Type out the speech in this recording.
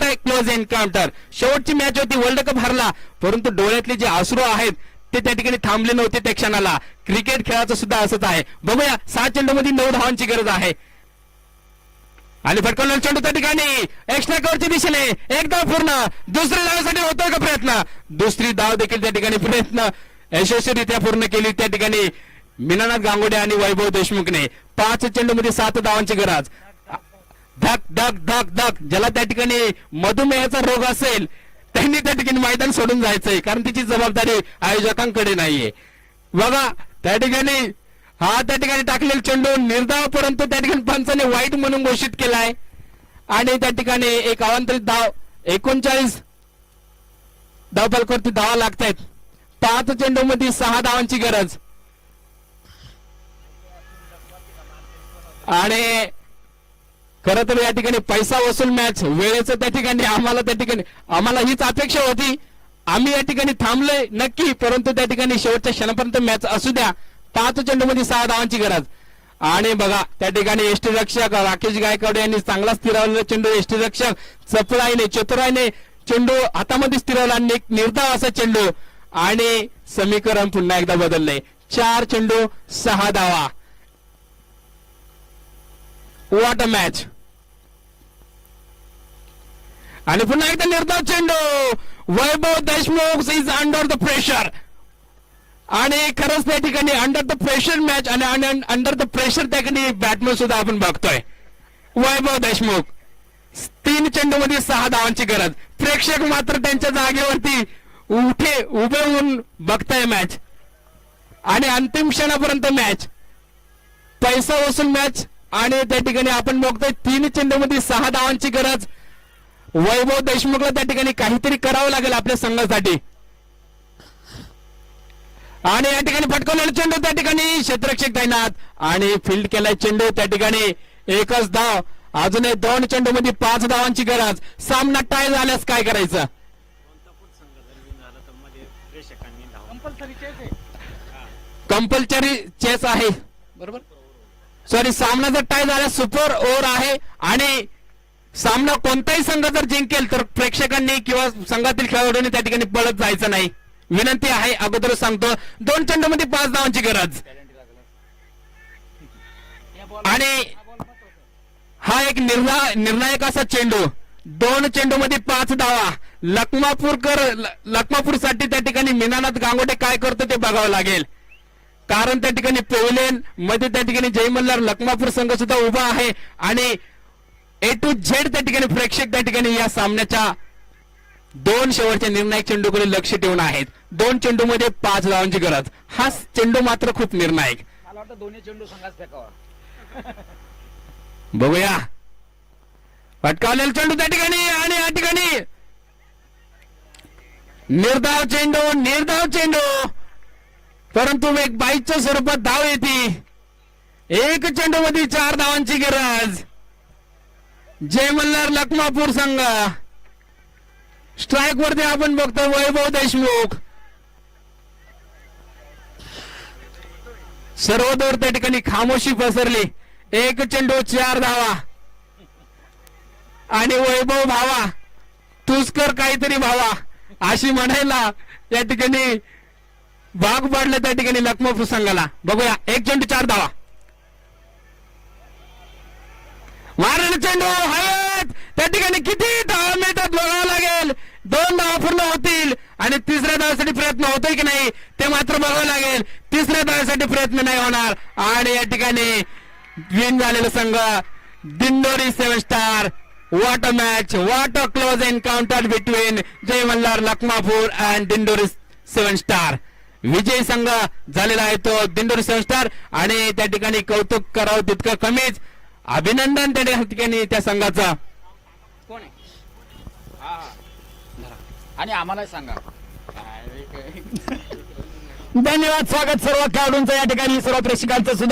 What a close encounter. शेवटची match होती, world cup हरला, परंतु डोळ्यातले जे अश्रू आहेत ते त्या ठिकाणी थांबले नव्हते त्या क्षणाला. क्रिकेट खेळाचं सुद्धा असंच आहे. बघूया 6 चेंडूमध्ये 9 धावांची गरज आहे आणि फटकवलेला चेंडू त्या ठिकाणी एक्स्ट्रा कव्हरच्या दिशेने एक धाव पूर्ण. दुसऱ्या धावासाठी होतोय का प्रयत्न? दुसरी धाव देखील त्या ठिकाणी प्रयत्न यशस्वीरित्या पूर्ण केली त्या ठिकाणी मीनानाथ गांगुडे आणि वैभव देशमुखने. 5 चेंडूमध्ये 7 धावांची गरज. धक धक धक धक. ज्याला त्या ठिकाणी मधुमेहाचा रोग असेल त्यांनी त्या ठिकाणी मैदान सोडून जायचंय, कारण तिची जबाबदारी आयोजकांकडे नाहीये. बघा त्या ठिकाणी हा त्या ठिकाणी टाकलेला चेंडू निर्धाव, परंतु त्या ठिकाणी पंचाने वाईट म्हणून घोषित केलाय आणि त्या ठिकाणी एक अवांतरित धाव. 39 धावफलकावरती धावा लागतायत. 5 चेंडूमध्ये 6 धावांची गरज आणि खरं तर या ठिकाणी पैसा वसूल मॅच. वेळेचं त्या ठिकाणी आम्हाला हीच अपेक्षा होती. आम्ही या ठिकाणी थांबलोय नक्की, परंतु त्या ठिकाणी शेवटच्या क्षणापर्यंत मॅच असू द्या. 5 चेंडूमध्ये 6 धावांची गरज आणि बघा त्या ठिकाणी यष्टीरक्षक राकेश गायकवाड यांनी चांगला स्थिरावलेला चेंडू यष्टीरक्षक चतुराईने चेंडू हातामध्ये स्थिरावला आणि एक निर्धाव असा चेंडू आणि समीकरण पुन्हा एकदा बदललंय. 4 चेंडू 6 धावा. What a match. आणि पुन्हा एकदा निर्धाव चेंडू. Vaibhav Deshmukh is under the pressure आणि खरंच त्या ठिकाणी अंडर द प्रेशर मॅच आणि अंडर द प्रेशर त्या ठिकाणी बॅटमॅन सुद्धा आपण बघतोय. वैभव देशमुख 3 चेंडूमध्ये 6 धावांची गरज. प्रेक्षक मात्र त्यांच्या जागेवरती उभे होऊन बघताय मॅच आणि अंतिम क्षणापर्यंत मॅच. पैसा वसूल मॅच आणि त्या ठिकाणी आपण बघतोय 3 चेंडूमध्ये 6 धावांची गरज. वैभव देशमुखला त्या ठिकाणी काहीतरी करावं लागेल आपल्या संघासाठी आणि या ठिकाणी फटकवलेला चेंडू त्या ठिकाणी क्षेत्ररक्षक तैनात आणि फील्ड केलाय चेंडू त्या ठिकाणी. एकच धाव. अजून 2 चेंडूमध्ये 5 धावांची गरज. सामना टाय झाल्यास काय करायचं? कंपल्सरी चेस आहे, बरोबर. सॉरी, सामना जर टाय झाल्यास सुपर ओव्हर आहे आणि सामना कोणताही संघ जर जिंकेल तर प्रेक्षकांनी किंवा संघातील खेळाडूंनी त्या ठिकाणी पळत जायचं नाही. विनंती आहे, अगोदर सांगतो. 2 चेंडूमध्ये 5 धावांची गरज आणि हा एक निर्णायक असा चेंडू. 2 चेंडूमध्ये 5 धावा. लखमापूरसाठी त्या ठिकाणी मीनानाथ गांगुडे काय करतो ते बघावं लागेल, कारण त्या ठिकाणी पेव्हिलियन मध्ये त्या ठिकाणी जय मल्हार लखमापूर संघ सुद्धा उभा आहे आणि A to Z त्या ठिकाणी प्रेक्षक त्या ठिकाणी या सामन्याच्या 2 शेवटच्या निर्णायक चेंडूकडे लक्ष ठेवून आहेत. 2 चेंडूमध्ये 5 धावांची गरज. हा चेंडू मात्र खूप निर्णायक. मला वाटतं दोन्ही चेंडू संघात फेकावा. बघूया फटकावलेला चेंडू त्या ठिकाणी आणि या ठिकाणी निर्धाव चेंडू परंतु एक बाईकच्या स्वरूपात धाव येते. 1 चेंडूमध्ये 4 धावांची गरज. जय मल्हार लखमापूर संघ. स्ट्राईक वरती आपण बघतो वैभव देशमुख. सर्वदूर त्या ठिकाणी खामोशी पसरली. 1 चेंडू 4 धावा आणि वैभव भावा तूच कर काहीतरी भावा अशी म्हणायला या ठिकाणी भाग पाडलं त्या ठिकाणी लखमापूर संघाला. बघूया 1 चेंडू 4 धावा. मारलेला चेंडू हवेत. त्या ठिकाणी किती धावा मिळतात बघावं लागेल. 2 धावा पूर्ण होतील आणि 3ऱ्या धावासाठी प्रयत्न होतोय की नाही ते मात्र बघावं लागेल. 3ऱ्या धावासाठी प्रयत्न नाही होणार आणि या ठिकाणी विन झालेला संघ Dindori 7 star. What a match. What a close encounter between Jai Malhar Lakhmapur and Dindori 7 star. विजयी संघ झालेला आहे तो दिंडोरी 7 स्टार आणि त्या ठिकाणी कौतुक करावं तितकं कमीच. अभिनंदन त्या ठिकाणी त्या संघाचा. कोण आहे? आणि आम्हाला सांगा. धन्यवाद. स्वागत सर्व खेळाडूंचं या ठिकाणी, सर्व प्रेक्षकांचं सुद्धा.